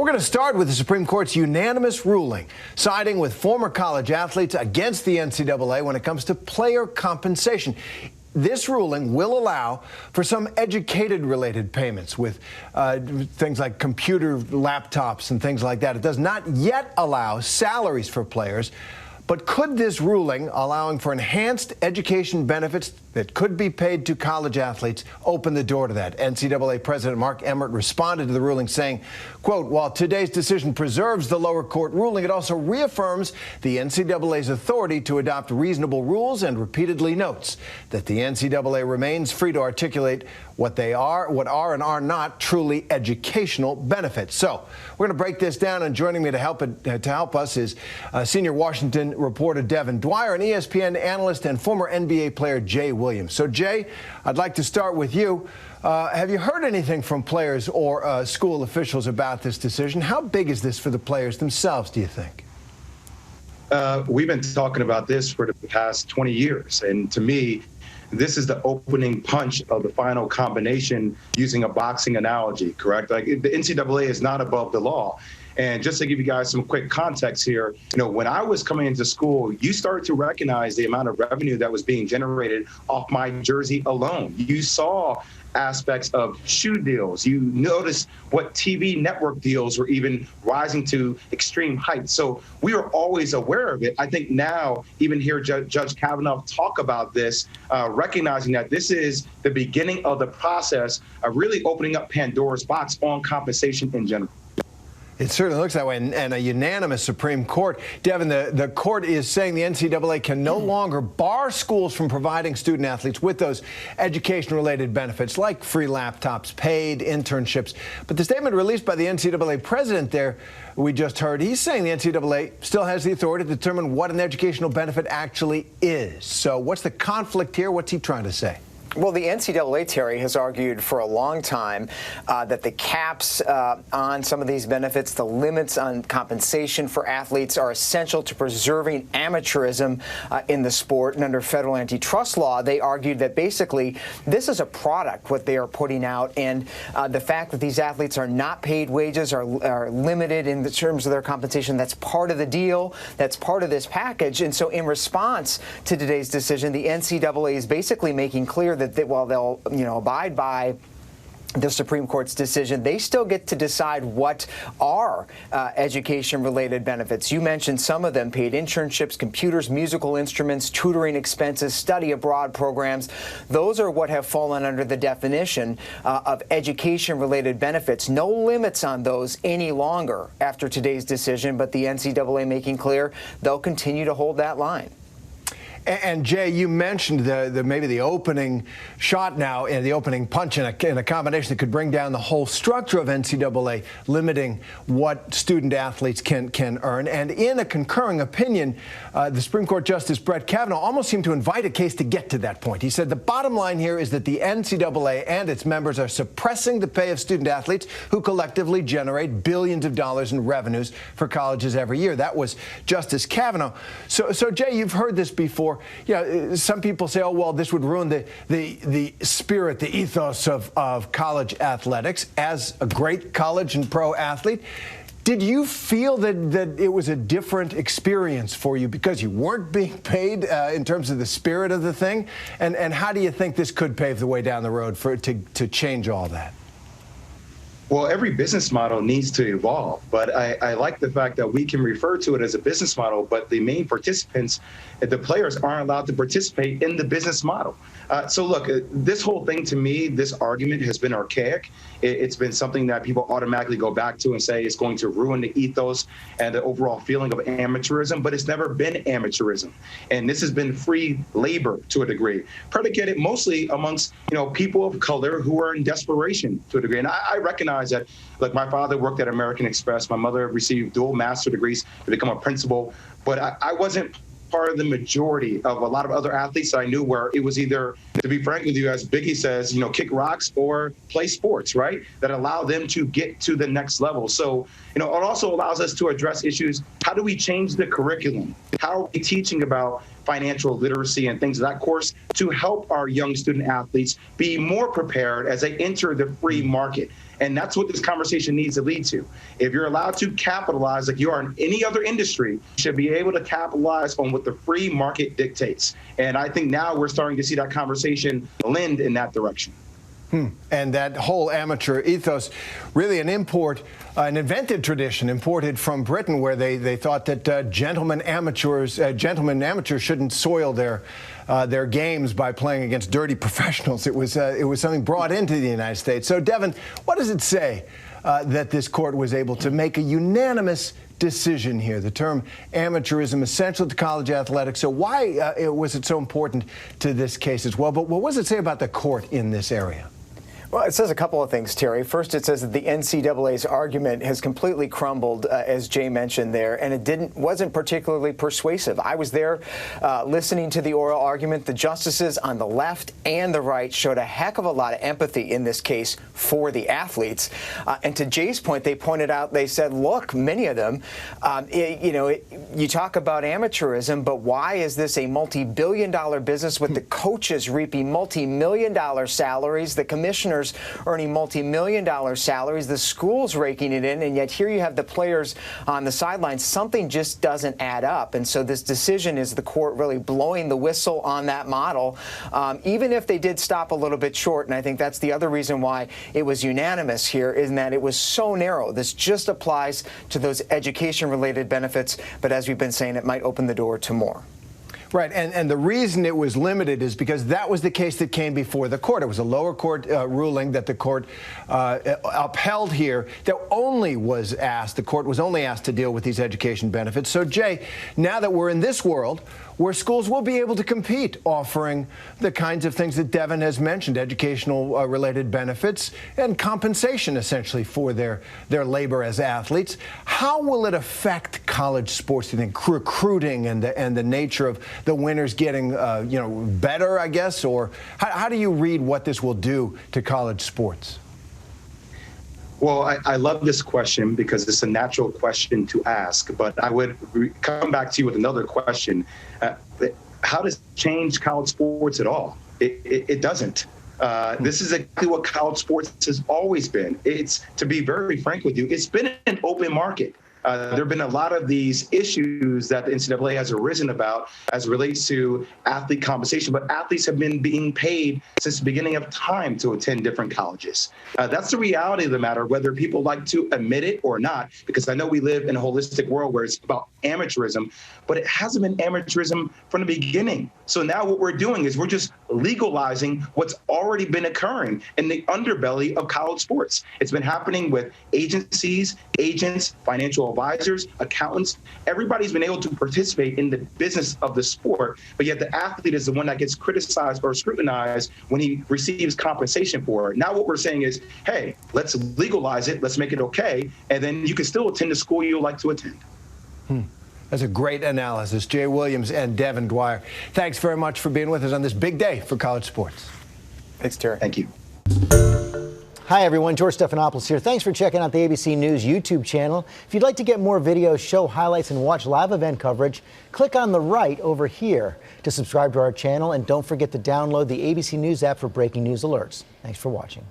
We're going to start with the Supreme Court's unanimous ruling, siding with former college athletes against the NCAA when it comes to player compensation. This ruling will allow for some educated-related payments with things like computer laptops and things like that. It does not yet allow salaries for players. But could this ruling, allowing for enhanced education benefits that could be paid to college athletes, open the door to that? NCAA President Mark Emmert responded to the ruling saying, quote, while today's decision preserves the lower court ruling, it also reaffirms the NCAA's authority to adopt reasonable rules and repeatedly notes that the NCAA remains free to articulate what are and are not truly educational benefits. So we're going to break this down, and joining me to help us is senior Washington reporter Devin Dwyer and ESPN analyst and former NBA player Jay Williams. So Jay, I'd like to start with you. Have you heard anything from players or school officials about this decision? How big is this for the players themselves, do you think? We've been talking about this for the past 20 years, and to me, this is the opening punch of the final combination, using a boxing analogy, correct? Like, the NCAA is not above the law. And just to give you guys some quick context here, when I was coming into school, you started to recognize the amount of revenue that was being generated off my jersey alone. You saw aspects of shoe deals. You noticed what TV network deals were even rising to extreme heights. So we were always aware of it. I think now, even hear Judge Kavanaugh talk about this, recognizing that this is the beginning of the process of really opening up Pandora's box on compensation in general. It certainly looks that way, and a unanimous Supreme Court. Devin, the court is saying the NCAA can no longer bar schools from providing student athletes with those education-related benefits like free laptops, paid internships. But the statement released by the NCAA president there, we just heard, he's saying the NCAA still has the authority to determine what an educational benefit actually is. So what's the conflict here? What's he trying to say? Well, the NCAA, Terry, has argued for a long time that the caps on some of these benefits, the limits on compensation for athletes, are essential to preserving amateurism in the sport. And under federal antitrust law, they argued that basically this is a product, what they are putting out, and the fact that these athletes are not paid wages, are limited in the terms of their compensation, that's part of the deal, that's part of this package. And so in response to today's decision, the NCAA is basically making clear that while they'll, abide by the Supreme Court's decision, they still get to decide what are education-related benefits. You mentioned some of them: paid internships, computers, musical instruments, tutoring expenses, study abroad programs. Those are what have fallen under the definition of education-related benefits. No limits on those any longer after today's decision, but the NCAA making clear they'll continue to hold that line. And Jay, you mentioned maybe the opening shot now and the opening punch in a combination that could bring down the whole structure of NCAA, limiting what student athletes can earn. And in a concurring opinion, the Supreme Court Justice Brett Kavanaugh almost seemed to invite a case to get to that point. He said the bottom line here is that the NCAA and its members are suppressing the pay of student athletes who collectively generate billions of dollars in revenues for colleges every year. That was Justice Kavanaugh. So Jay, you've heard this before. Some people say, oh, well, this would ruin the spirit, the ethos of college athletics. As a great college and pro athlete, did you feel that it was a different experience for you because you weren't being paid in terms of the spirit of the thing? And how do you think this could pave the way down the road to change all that? Well, every business model needs to evolve, but I like the fact that we can refer to it as a business model, but the main participants, the players, aren't allowed to participate in the business model. So look, this whole thing, to me, this argument has been archaic. It's been something that people automatically go back to and say it's going to ruin the ethos and the overall feeling of amateurism, but it's never been amateurism. And this has been free labor to a degree, predicated mostly amongst, people of color who are in desperation to a degree. And I recognize that, look, my father worked at American Express. My mother received dual master degrees to become a principal, but I wasn't part of the majority of a lot of other athletes that I knew, where it was either, to be frank with you, as Biggie says, kick rocks or play sports, right? That allow them to get to the next level. So, it also allows us to address issues. How do we change the curriculum? How are we teaching about financial literacy and things of that course to help our young student athletes be more prepared as they enter the free market. And that's what this conversation needs to lead to. If you're allowed to capitalize like you are in any other industry, you should be able to capitalize on what the free market dictates. And I think now we're starting to see that conversation lend in that direction. And that whole amateur ethos, really an invented tradition imported from Britain, where they thought that gentlemen amateurs shouldn't soil their games by playing against dirty professionals. It was something brought into the United States. So, Devin, what does it say that this court was able to make a unanimous decision here? The term amateurism essential to college athletics. So why was it so important to this case as well? But what does it say about the court in this area? Well, it says a couple of things, Terry. First, it says that the NCAA's argument has completely crumbled, as Jay mentioned there, and it wasn't particularly persuasive. I was there listening to the oral argument. The justices on the left and the right showed a heck of a lot of empathy in this case for the athletes. And to Jay's point, they pointed out, they said, look, many of them, you talk about amateurism, but why is this a multi-billion-dollar business with the coaches reaping multi-million-dollar salaries, the commissioners earning multi-million-dollar salaries, the schools raking it in, and yet here you have the players on the sidelines? Something just doesn't add up. And so this decision is the court really blowing the whistle on that model, even if they did stop a little bit short. And I think that's the other reason why it was unanimous here, in that it was so narrow. This just applies to those education-related benefits, but as we've been saying, it might open the door to more. Right, and the reason it was limited is because that was the case that came before the court. It was a lower court ruling that the court upheld here that the court was only asked to deal with these education benefits. So, Jay, now that we're in this world where schools will be able to compete, offering the kinds of things that Devin has mentioned, educational related benefits and compensation essentially for their labor as athletes, how will it affect college sports, do you think, recruiting and the nature of the winners getting better, I guess? Or how do you read what this will do to college sports? Well, I love this question because it's a natural question to ask, but I would come back to you with another question. How does it change college sports at all? It doesn't. This is exactly what college sports has always been. It's, to be very frank with you, it's been an open market. There have been a lot of these issues that the NCAA has arisen about as it relates to athlete compensation, but athletes have been being paid since the beginning of time to attend different colleges. That's the reality of the matter, whether people like to admit it or not, because I know we live in a holistic world where it's about amateurism, but it hasn't been amateurism from the beginning. So now what we're doing is we're just legalizing what's already been occurring in the underbelly of college sports. It's been happening with agencies, agents, financial advisors, accountants. Everybody's been able to participate in the business of the sport, but yet the athlete is the one that gets criticized or scrutinized when he receives compensation for it. Now what we're saying is, hey, let's legalize it, let's make it okay, and then you can still attend the school you like to attend. That's a great analysis. Jay Williams and Devin Dwyer, thanks very much for being with us on this big day for college sports. Thanks, Terry. Thank you. Hi, everyone. George Stephanopoulos here. Thanks for checking out the ABC News YouTube channel. If you'd like to get more videos, show highlights, and watch live event coverage, click on the right over here to subscribe to our channel. And don't forget to download the ABC News app for breaking news alerts. Thanks for watching.